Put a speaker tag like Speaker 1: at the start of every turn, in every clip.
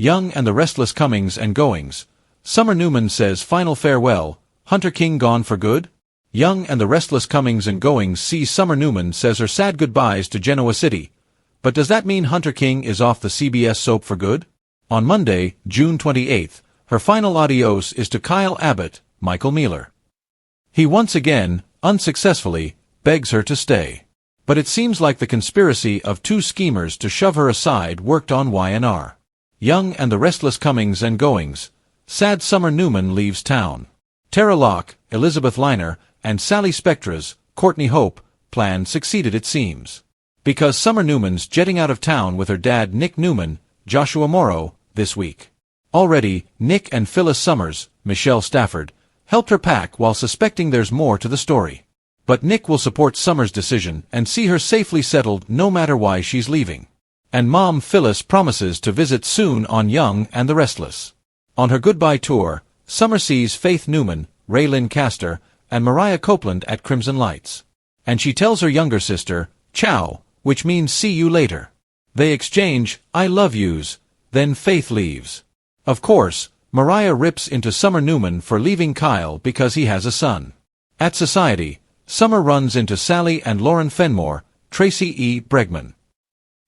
Speaker 1: Young and the Restless Comings and Goings. Summer Newman says final farewell. Hunter King gone for good? Young and the Restless Comings and Goings see Summer Newman says her sad goodbyes to Genoa City. But does that mean Hunter King is off the CBS soap for good? On Monday, June 28th, her final adios is to Kyle Abbott, Michael Mealer. He once again, unsuccessfully, begs her to stay. But it seems like the conspiracy of two schemers to shove her aside worked on YNR. Young and the Restless Comings and Goings. Sad Summer Newman leaves town. Tara Locke, Elizabeth Liner, and Sally Spectra's, Courtney Hope, plan succeeded it seems. Because Summer Newman's jetting out of town with her dad Nick Newman, Joshua Morrow, this week. Already, Nick and Phyllis Summers, Michelle Stafford, helped her pack while suspecting there's more to the story. But Nick will support Summers' decision and see her safely settled no matter why she's leaving. And Mom Phyllis promises to visit soon on Young and the Restless. On her goodbye tour, Summer sees Faith Newman, Raylynn Castor, and Mariah Copeland at Crimson Lights. And she tells her younger sister, ciao, which means see you later. They exchange, I love yous, then Faith leaves. Of course, Mariah rips into Summer Newman for leaving Kyle because he has a son. At Society, Summer runs into Sally and Lauren Fenmore, Tracy E. Bregman.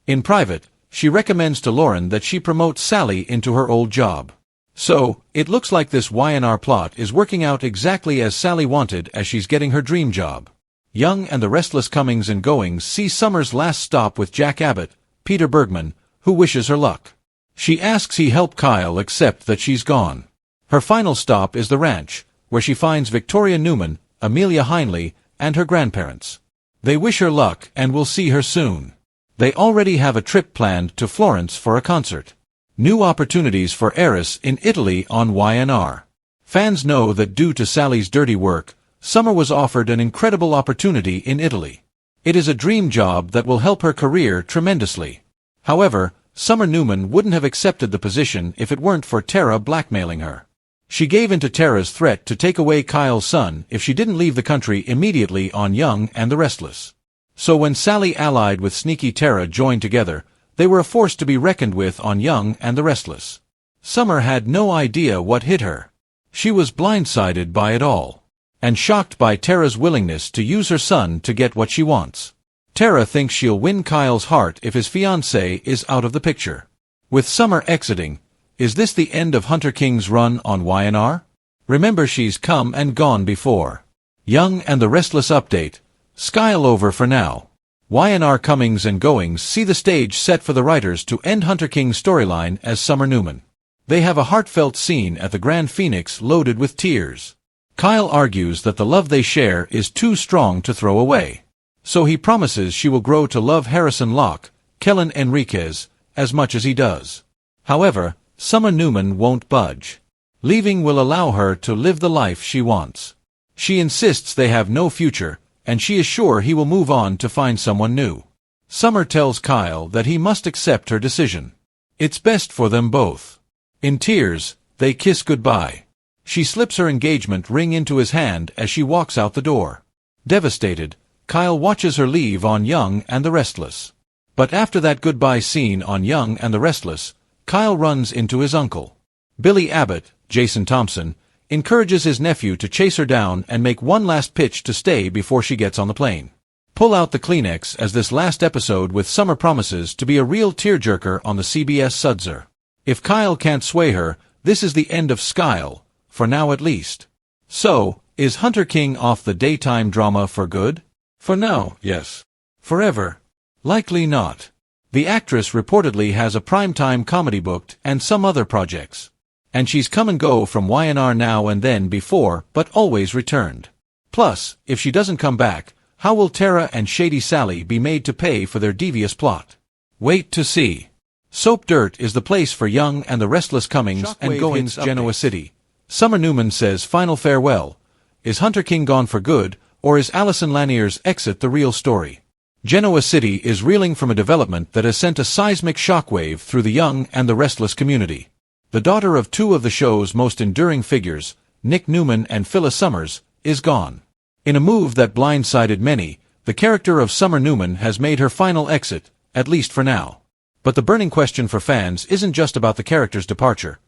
Speaker 1: In private, she recommends to Lauren that she promote Sally into her old job. So, it looks like this YNR plot is working out exactly as Sally wanted as she's getting her dream job. Young and the Restless Comings and Goings see Summer's last stop with Jack Abbott, Peter Bergman, who wishes her luck. She asks he help Kyle accept that she's gone. Her final stop is the ranch, where she finds Victoria Newman, Amelia Heinley, and her grandparents. They wish her luck and will see her soon. They already have a trip planned to Florence for a concert. New opportunities for Eris in Italy on YNR. Fans know that due to Sally's dirty work, Summer was offered an incredible opportunity in Italy. It is a dream job that will help her career tremendously. However, Summer Newman wouldn't have accepted the position if it weren't for Tara blackmailing her. She gave in to Tara's threat to take away Kyle's son if she didn't leave the country immediately on Young and the Restless. So when Sally allied with sneaky Tara joined together, they were a force to be reckoned with on Young and the Restless. Summer had no idea what hit her. She was blindsided by it all. And shocked by Tara's willingness to use her son to get what she wants. Tara thinks she'll win Kyle's heart if his fiancée is out of the picture. With Summer exiting, is this the end of Hunter King's run on YNR? Remember she's come and gone before. Young and the Restless update. Skyle over for now. YNR comings and goings see the stage set for the writers to end Hunter King's storyline as Summer Newman. They have a heartfelt scene at the Grand Phoenix loaded with tears. Kyle argues that the love they share is too strong to throw away. So he promises she will grow to love Harrison Locke, Kellen Enriquez, as much as he does. However, Summer Newman won't budge. Leaving will allow her to live the life she wants. She insists they have no future, and she is sure he will move on to find someone new. Summer tells Kyle that he must accept her decision. It's best for them both. In tears, they kiss goodbye. She slips her engagement ring into his hand as she walks out the door. Devastated, Kyle watches her leave on Young and the Restless. But after that goodbye scene on Young and the Restless, Kyle runs into his uncle. Billy Abbott, Jason Thompson, encourages his nephew to chase her down and make one last pitch to stay before she gets on the plane. Pull out the Kleenex as this last episode with Summer promises to be a real tearjerker on the CBS Sudzer. If Kyle can't sway her, this is the end of Skyle, for now at least. So, is Hunter King off the daytime drama for good? For now, yes. Forever? Likely not. The actress reportedly has a primetime comedy booked and some other projects. And she's come and go from YNR now and then before, but always returned. Plus, if she doesn't come back, how will Tara and Shady Sally be made to pay for their devious plot? Wait to see. Soap Dirt is the place for Young and the Restless comings and goings Genoa City. Summer Newman says final farewell. Is Hunter King gone for good, or is Allison Lanier's exit the real story? Genoa City is reeling from a development that has sent a seismic shockwave through the Young and the Restless community. The daughter of two of the show's most enduring figures, Nick Newman and Phyllis Summers, is gone. In a move that blindsided many, the character of Summer Newman has made her final exit, at least for now. But the burning question for fans isn't just about the character's departure.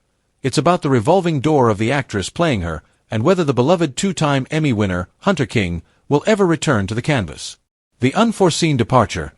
Speaker 1: It's about the revolving door of the actress playing her, and whether the beloved two-time Emmy winner, Hunter King, will ever return to the canvas. The unforeseen departure.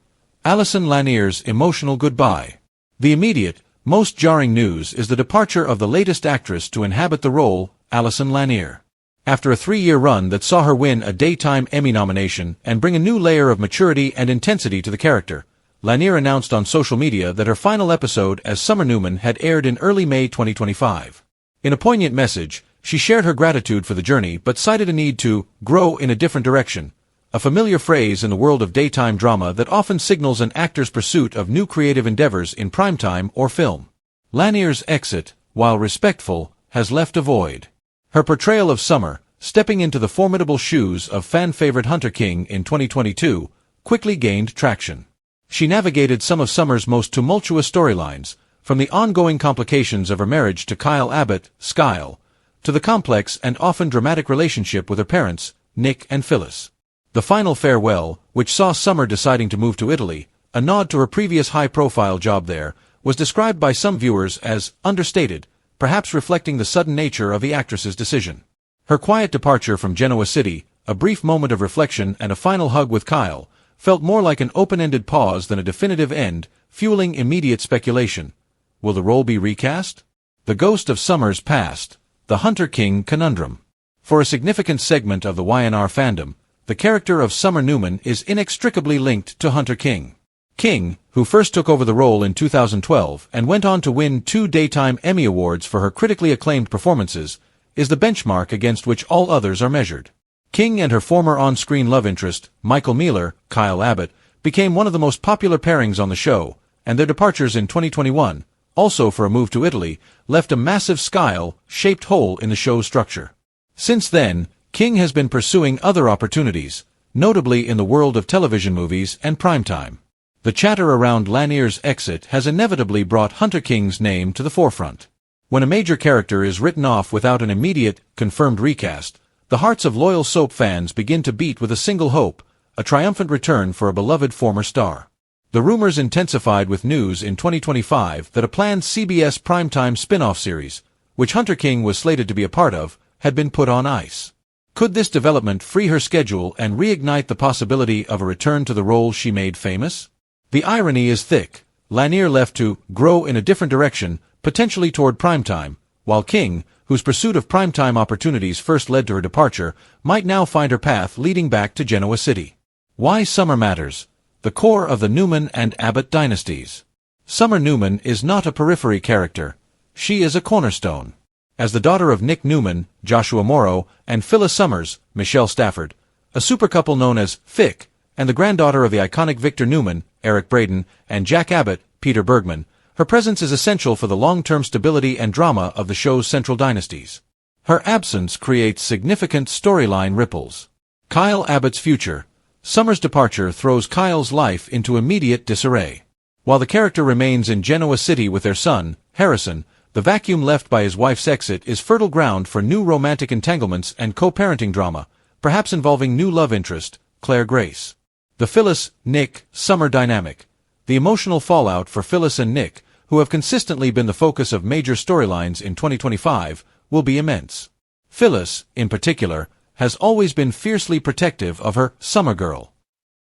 Speaker 1: Alison Lanier's emotional goodbye. The immediate, most jarring news is the departure of the latest actress to inhabit the role, Alison Lanier. After a 3-year run that saw her win a Daytime Emmy nomination and bring a new layer of maturity and intensity to the character, Lanier announced on social media that her final episode as Summer Newman had aired in early May 2025. In a poignant message, she shared her gratitude for the journey but cited a need to grow in a different direction, a familiar phrase in the world of daytime drama that often signals an actor's pursuit of new creative endeavors in primetime or film. Lanier's exit, while respectful, has left a void. Her portrayal of Summer, stepping into the formidable shoes of fan-favorite Hunter King in 2022, quickly gained traction. She navigated some of Summer's most tumultuous storylines, from the ongoing complications of her marriage to Kyle Abbott, Skyle, to the complex and often dramatic relationship with her parents, Nick and Phyllis. The final farewell, which saw Summer deciding to move to Italy, a nod to her previous high-profile job there, was described by some viewers as understated, perhaps reflecting the sudden nature of the actress's decision. Her quiet departure from Genoa City, a brief moment of reflection and a final hug with Kyle, felt more like an open-ended pause than a definitive end, fueling immediate speculation. Will the role be recast? The ghost of Summer's past, the Hunter King conundrum. For a significant segment of the YNR fandom, the character of Summer Newman is inextricably linked to Hunter King. King, who first took over the role in 2012 and went on to win 2 Daytime Emmy Awards for her critically acclaimed performances, is the benchmark against which all others are measured. King and her former on-screen love interest, Michael Mealer, Kyle Abbott, became one of the most popular pairings on the show, and their departures in 2021, also for a move to Italy, left a massive Skyle-shaped hole in the show's structure. Since then, King has been pursuing other opportunities, notably in the world of television movies and primetime. The chatter around Lanier's exit has inevitably brought Hunter King's name to the forefront. When a major character is written off without an immediate, confirmed recast, the hearts of loyal soap fans begin to beat with a single hope, a triumphant return for a beloved former star. The rumors intensified with news in 2025 that a planned CBS primetime spin-off series, which Hunter King was slated to be a part of, had been put on ice. Could this development free her schedule and reignite the possibility of a return to the role she made famous? The irony is thick. Lanier left to grow in a different direction, potentially toward primetime, while King, whose pursuit of primetime opportunities first led to her departure, might now find her path leading back to Genoa City. Why Summer matters. The core of the Newman and Abbott dynasties. Summer Newman is not a periphery character. She is a cornerstone. As the daughter of Nick Newman, Joshua Morrow, and Phyllis Summers, Michelle Stafford, a super couple known as Fick, and the granddaughter of the iconic Victor Newman, Eric Braeden, and Jack Abbott, Peter Bergman, her presence is essential for the long-term stability and drama of the show's central dynasties. Her absence creates significant storyline ripples. Kyle Abbott's future. Summer's departure throws Kyle's life into immediate disarray. While the character remains in Genoa City with their son, Harrison, the vacuum left by his wife's exit is fertile ground for new romantic entanglements and co-parenting drama, perhaps involving new love interest, Claire Grace. The Phyllis-Nick Summer dynamic. The emotional fallout for Phyllis and Nick, who have consistently been the focus of major storylines in 2025, will be immense. Phyllis, in particular, has always been fiercely protective of her Summer Girl.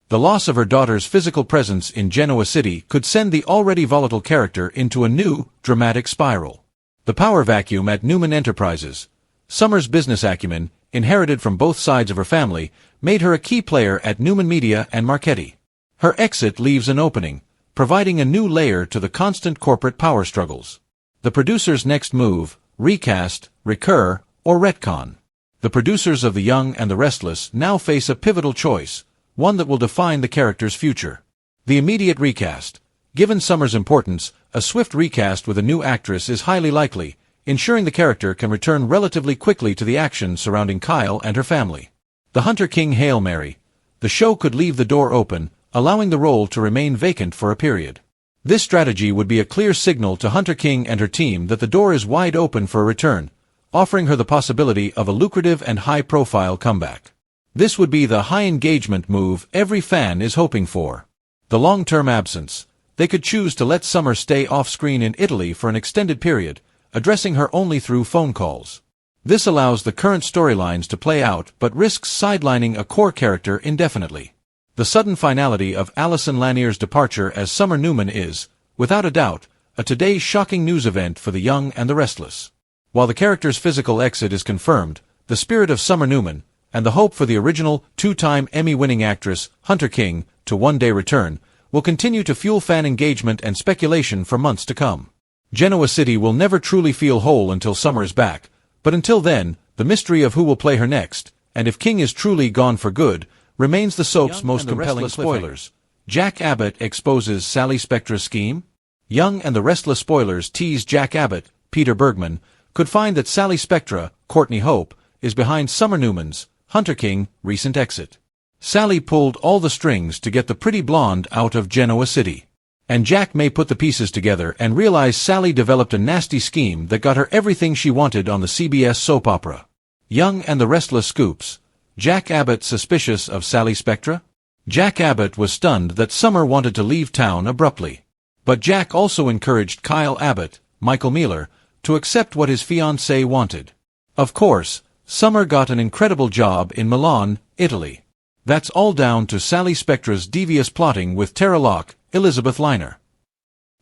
Speaker 1: The loss of her daughter's physical presence in Genoa City could send the already volatile character into a new, dramatic spiral. The power vacuum at Newman Enterprises. Summer's business acumen, inherited from both sides of her family, made her a key player at Newman Media and Marchetti. Her exit leaves an opening, providing a new layer to the constant corporate power struggles. The producer's next move, recast, recur, or retcon. The producers of The Young and the Restless now face a pivotal choice, one that will define the character's future. The immediate recast. Given Summer's importance, a swift recast with a new actress is highly likely, ensuring the character can return relatively quickly to the action surrounding Kyle and her family. The Hunter King Hail Mary. The show could leave the door open, allowing the role to remain vacant for a period. This strategy would be a clear signal to Hunter King and her team that the door is wide open for a return, offering her the possibility of a lucrative and high-profile comeback. This would be the high-engagement move every fan is hoping for. The long-term absence. They could choose to let Summer stay off-screen in Italy for an extended period, addressing her only through phone calls. This allows the current storylines to play out but risks sidelining a core character indefinitely. The sudden finality of Alison Lanier's departure as Summer Newman is, without a doubt, a today's shocking news event for the young and the restless. While the character's physical exit is confirmed, the spirit of Summer Newman, and the hope for the original, two-time Emmy-winning actress, Hunter King, to one day return, will continue to fuel fan engagement and speculation for months to come. Genoa City will never truly feel whole until Summer is back, but until then, the mystery of who will play her next, and if King is truly gone for good, remains the soap's most compelling spoilers. Jack Abbott exposes Sally Spectra's scheme? Young and the Restless spoilers tease Jack Abbott, Peter Bergman, could find that Sally Spectra, Courtney Hope, is behind Summer Newman's, Hunter King, recent exit. Sally pulled all the strings to get the pretty blonde out of Genoa City. And Jack may put the pieces together and realize Sally developed a nasty scheme that got her everything she wanted on the CBS soap opera. Young and the Restless scoops. Jack Abbott suspicious of Sally Spectra? Jack Abbott was stunned that Summer wanted to leave town abruptly. But Jack also encouraged Kyle Abbott, Michael Mealer, to accept what his fiancée wanted. Of course, Summer got an incredible job in Milan, Italy. That's all down to Sally Spectra's devious plotting with Tara Locke, Elizabeth Liner.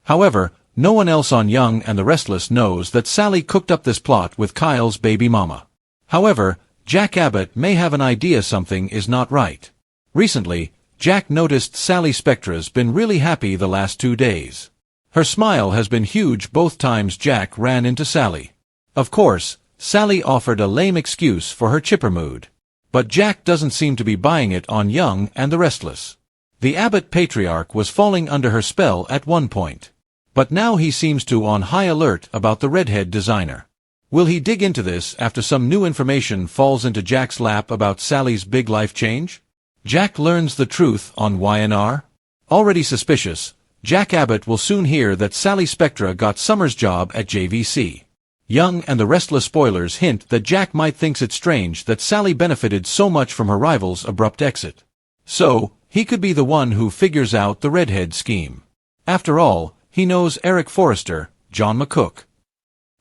Speaker 1: However, no one else on Young and the Restless knows that Sally cooked up this plot with Kyle's baby mama. However, Jack Abbott may have an idea something is not right. Recently, Jack noticed Sally Spectra's been really happy the last 2 days. Her smile has been huge both times Jack ran into Sally. Of course, Sally offered a lame excuse for her chipper mood. But Jack doesn't seem to be buying it on Young and the Restless. The Abbott patriarch was falling under her spell at one point. But now he seems to on high alert about the redhead designer. Will he dig into this after some new information falls into Jack's lap about Sally's big life change? Jack learns the truth on YNR? Already suspicious, Jack Abbott will soon hear that Sally Spectra got Summer's job at JVC. Young and the Restless spoilers hint that Jack might thinks it strange that Sally benefited so much from her rival's abrupt exit. So, he could be the one who figures out the redhead scheme. After all, he knows Eric Forrester, John McCook.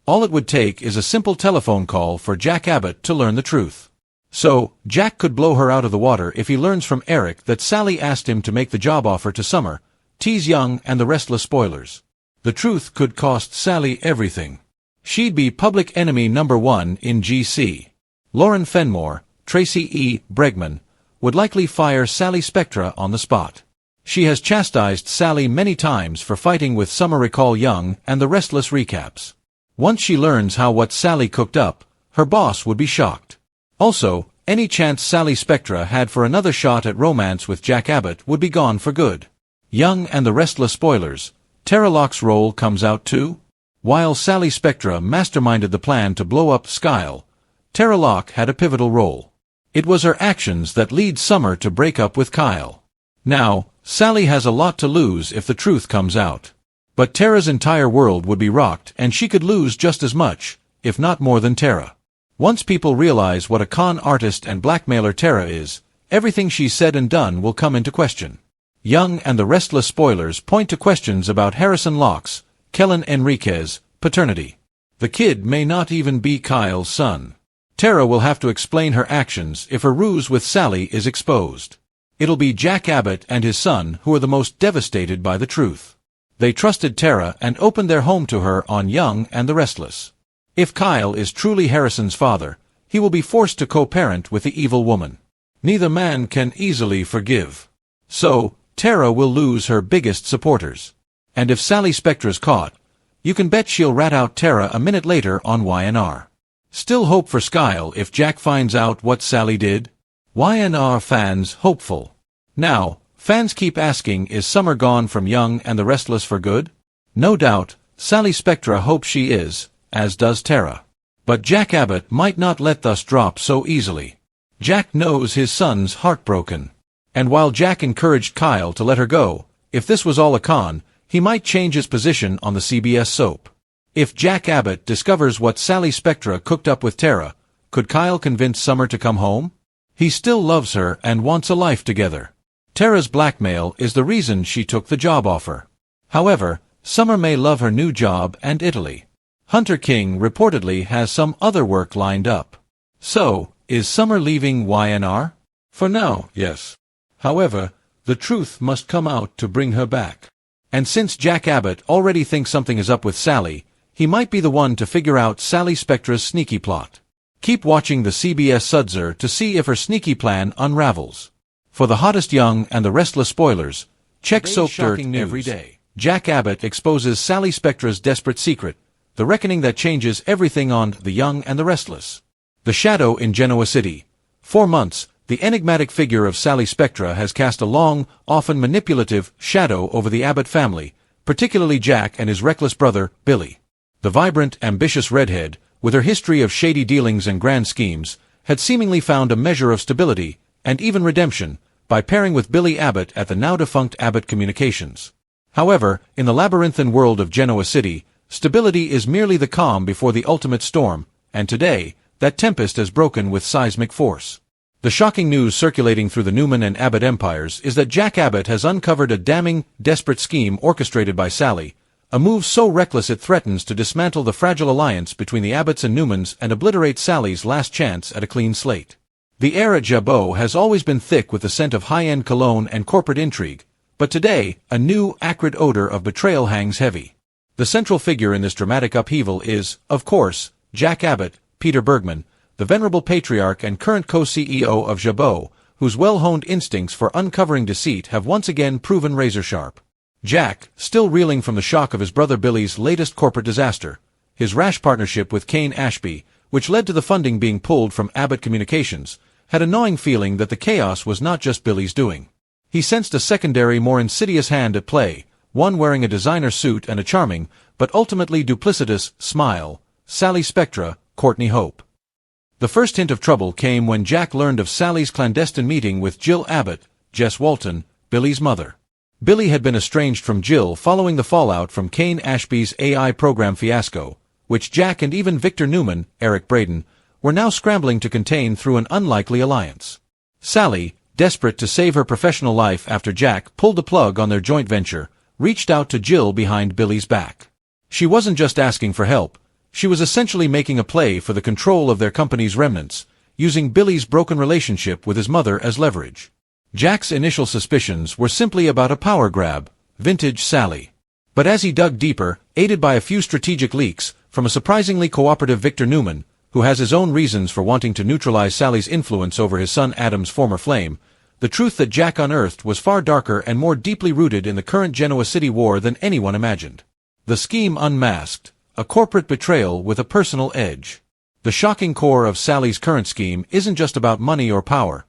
Speaker 1: All it would take is a simple telephone call for Jack Abbott to learn the truth. So, Jack could blow her out of the water if he learns from Eric that Sally asked him to make the job offer to Summer, tease Young and the Restless spoilers. The truth could cost Sally everything. She'd be public enemy number 1 in GC. Lauren Fenmore, Tracy E. Bregman, would likely fire Sally Spectra on the spot. She has chastised Sally many times for fighting with Summer. Recall Young and the Restless recaps. Once she learns what Sally cooked up, her boss would be shocked. Also, any chance Sally Spectra had for another shot at romance with Jack Abbott would be gone for good. Young and the Restless spoilers. Tara Locke's role comes out too? While Sally Spectra masterminded the plan to blow up Skyle, Tara Locke had a pivotal role. It was her actions that lead Summer to break up with Kyle. Now, Sally has a lot to lose if the truth comes out. But Tara's entire world would be rocked and she could lose just as much, if not more than Tara. Once people realize what a con artist and blackmailer Tara is, everything she's said and done will come into question. Young and the Restless spoilers point to questions about Harrison Locke's, Kellen Enriquez, paternity. The kid may not even be Kyle's son. Tara will have to explain her actions if her ruse with Sally is exposed. It'll be Jack Abbott and his son who are the most devastated by the truth. They trusted Tara and opened their home to her on Young and the Restless. If Kyle is truly Harrison's father, he will be forced to co-parent with the evil woman. Neither man can easily forgive. So, Tara will lose her biggest supporters. And if Sally Spectra's caught, you can bet she'll rat out Tara a minute later on YNR. Still hope for Skyle if Jack finds out what Sally did? YNR fans hopeful. Now, fans keep asking, is Summer gone from Young and the Restless for good? No doubt, Sally Spectra hopes she is, as does Tara. But Jack Abbott might not let this drop so easily. Jack knows his son's heartbroken. And while Jack encouraged Kyle to let her go, if this was all a con, he might change his position on the CBS soap. If Jack Abbott discovers what Sally Spectra cooked up with Tara, could Kyle convince Summer to come home? He still loves her and wants a life together. Tara's blackmail is the reason she took the job offer. However, Summer may love her new job and Italy. Hunter King reportedly has some other work lined up. So, is Summer leaving YNR? For now, yes. However, the truth must come out to bring her back. And since Jack Abbott already thinks something is up with Sally, he might be the one to figure out Sally Spectra's sneaky plot. Keep watching the CBS Sudzer to see if her sneaky plan unravels. For the hottest young and the restless spoilers, check Soap Dirt every day. Jack Abbott exposes Sally Spectra's desperate secret, the reckoning that changes everything on The Young and the Restless. The Shadow in Genoa City. For months, the enigmatic figure of Sally Spectra has cast a long, often manipulative, shadow over the Abbott family, particularly Jack and his reckless brother, Billy. The vibrant, ambitious redhead, with her history of shady dealings and grand schemes, had seemingly found a measure of stability, and even redemption, by pairing with Billy Abbott at the now-defunct Abbott Communications. However, in the labyrinthine world of Genoa City, stability is merely the calm before the ultimate storm, and today, that tempest has broken with seismic force. The shocking news circulating through the Newman and Abbott empires is that Jack Abbott has uncovered a damning, desperate scheme orchestrated by Sally, a move so reckless it threatens to dismantle the fragile alliance between the Abbotts and Newmans and obliterate Sally's last chance at a clean slate. The air at Jabot has always been thick with the scent of high-end cologne and corporate intrigue, but today, a new, acrid odor of betrayal hangs heavy. The central figure in this dramatic upheaval is, of course, Jack Abbott, Peter Bergman, the venerable patriarch and current co-CEO of Jabot, whose well-honed instincts for uncovering deceit have once again proven razor-sharp. Jack, still reeling from the shock of his brother Billy's latest corporate disaster, his rash partnership with Kane Ashby, which led to the funding being pulled from Abbott Communications, had a gnawing feeling that the chaos was not just Billy's doing. He sensed a secondary, more insidious hand at play, one wearing a designer suit and a charming, but ultimately duplicitous, smile, Sally Spectra, Courtney Hope. The first hint of trouble came when Jack learned of Sally's clandestine meeting with Jill Abbott, Jess Walton, Billy's mother. Billy had been estranged from Jill following the fallout from Kane Ashby's AI program fiasco, which Jack and even Victor Newman, Eric Braden, were now scrambling to contain through an unlikely alliance. Sally, desperate to save her professional life after Jack pulled the plug on their joint venture, reached out to Jill behind Billy's back. She wasn't just asking for help, she was essentially making a play for the control of their company's remnants, using Billy's broken relationship with his mother as leverage. Jack's initial suspicions were simply about a power grab, vintage Sally. But as he dug deeper, aided by a few strategic leaks from a surprisingly cooperative Victor Newman, who has his own reasons for wanting to neutralize Sally's influence over his son Adam's former flame, the truth that Jack unearthed was far darker and more deeply rooted in the current Genoa City war than anyone imagined. The scheme unmasked, a corporate betrayal with a personal edge. The shocking core of Sally's current scheme isn't just about money or power.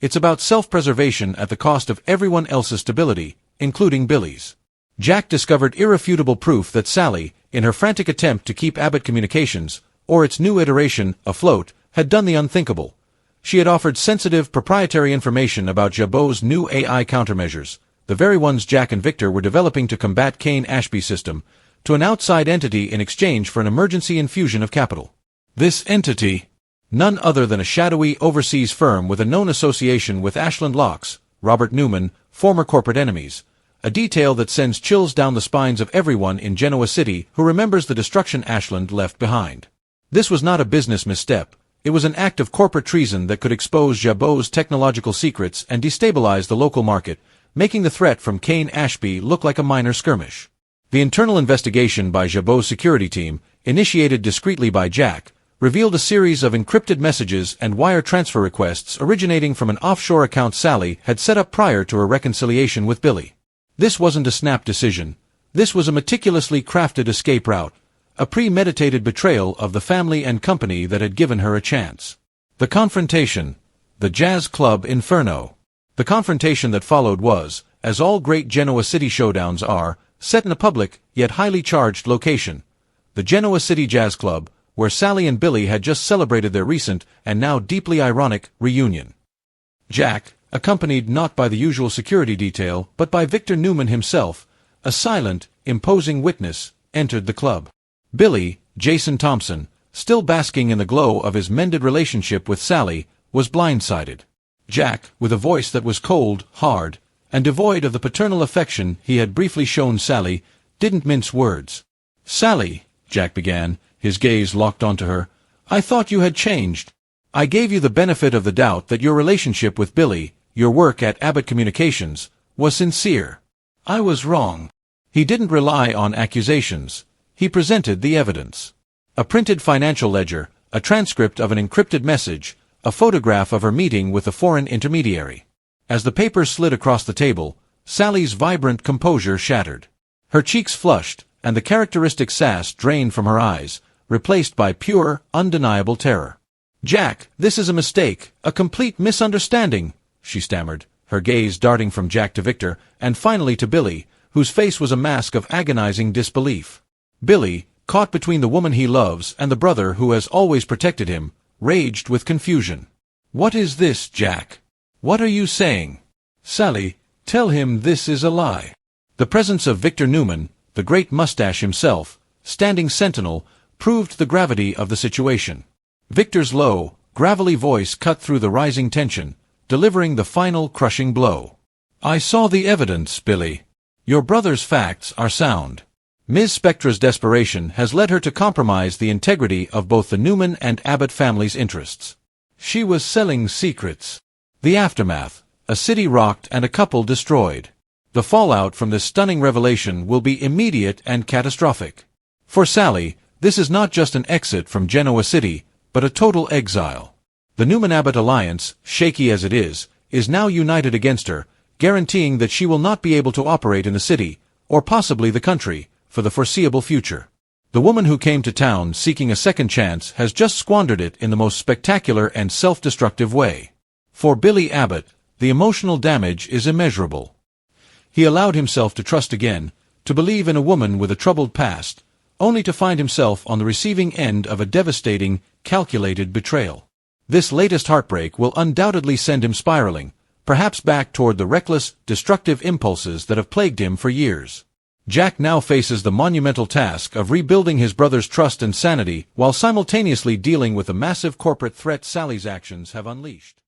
Speaker 1: It's about self-preservation at the cost of everyone else's stability, including Billy's. Jack discovered irrefutable proof that Sally, in her frantic attempt to keep Abbott Communications, or its new iteration, afloat, had done the unthinkable. She had offered sensitive, proprietary information about Jabot's new AI countermeasures, the very ones Jack and Victor were developing to combat Kane Ashby's system, to an outside entity in exchange for an emergency infusion of capital. This entity, none other than a shadowy overseas firm with a known association with Ashland Locke's, Robert Newman, former corporate enemies, a detail that sends chills down the spines of everyone in Genoa City who remembers the destruction Ashland left behind. This was not a business misstep. It was an act of corporate treason that could expose Jabot's technological secrets and destabilize the local market, making the threat from Kane Ashby look like a minor skirmish. The internal investigation by Jabot's security team, initiated discreetly by Jack, revealed a series of encrypted messages and wire transfer requests originating from an offshore account Sally had set up prior to her reconciliation with Billy. This wasn't a snap decision. This was a meticulously crafted escape route, a premeditated betrayal of the family and company that had given her a chance. The confrontation. The Jazz Club Inferno. The confrontation that followed was, as all great Genoa City showdowns are, set in a public, yet highly charged location. The Genoa City Jazz Club, where Sally and Billy had just celebrated their recent, and now deeply ironic, reunion. Jack, accompanied not by the usual security detail but by Victor Newman himself, a silent, imposing witness, entered the club. Billy, Jason Thompson, still basking in the glow of his mended relationship with Sally, was blindsided. Jack, with a voice that was cold, hard, and devoid of the paternal affection he had briefly shown Sally, didn't mince words. "Sally," Jack began, his gaze locked onto her, "I thought you had changed. I gave you the benefit of the doubt that your relationship with Billy, your work at Abbott Communications, was sincere. I was wrong." He didn't rely on accusations. He presented the evidence. A printed financial ledger, a transcript of an encrypted message, a photograph of her meeting with a foreign intermediary. As the papers slid across the table, Sally's vibrant composure shattered. Her cheeks flushed, and the characteristic sass drained from her eyes, replaced by pure, undeniable terror. "Jack, this is a mistake, a complete misunderstanding," she stammered, her gaze darting from Jack to Victor, and finally to Billy, whose face was a mask of agonizing disbelief. Billy, caught between the woman he loves and the brother who has always protected him, raged with confusion. "What is this, Jack? What are you saying?" "Sally, tell him this is a lie." The presence of Victor Newman, the great mustache himself, standing sentinel, proved the gravity of the situation. Victor's low, gravelly voice cut through the rising tension, delivering the final crushing blow. "I saw the evidence, Billy. Your brother's facts are sound. Ms. Spectra's desperation has led her to compromise the integrity of both the Newman and Abbott families' interests. She was selling secrets." The aftermath: a city rocked and a couple destroyed. The fallout from this stunning revelation will be immediate and catastrophic. For Sally, this is not just an exit from Genoa City, but a total exile. The Newman-Abbott alliance, shaky as it is now united against her, guaranteeing that she will not be able to operate in the city, or possibly the country, for the foreseeable future. The woman who came to town seeking a second chance has just squandered it in the most spectacular and self-destructive way. For Billy Abbott, the emotional damage is immeasurable. He allowed himself to trust again, to believe in a woman with a troubled past, only to find himself on the receiving end of a devastating, calculated betrayal. This latest heartbreak will undoubtedly send him spiraling, perhaps back toward the reckless, destructive impulses that have plagued him for years. Jack now faces the monumental task of rebuilding his brother's trust and sanity while simultaneously dealing with the massive corporate threat Sally's actions have unleashed.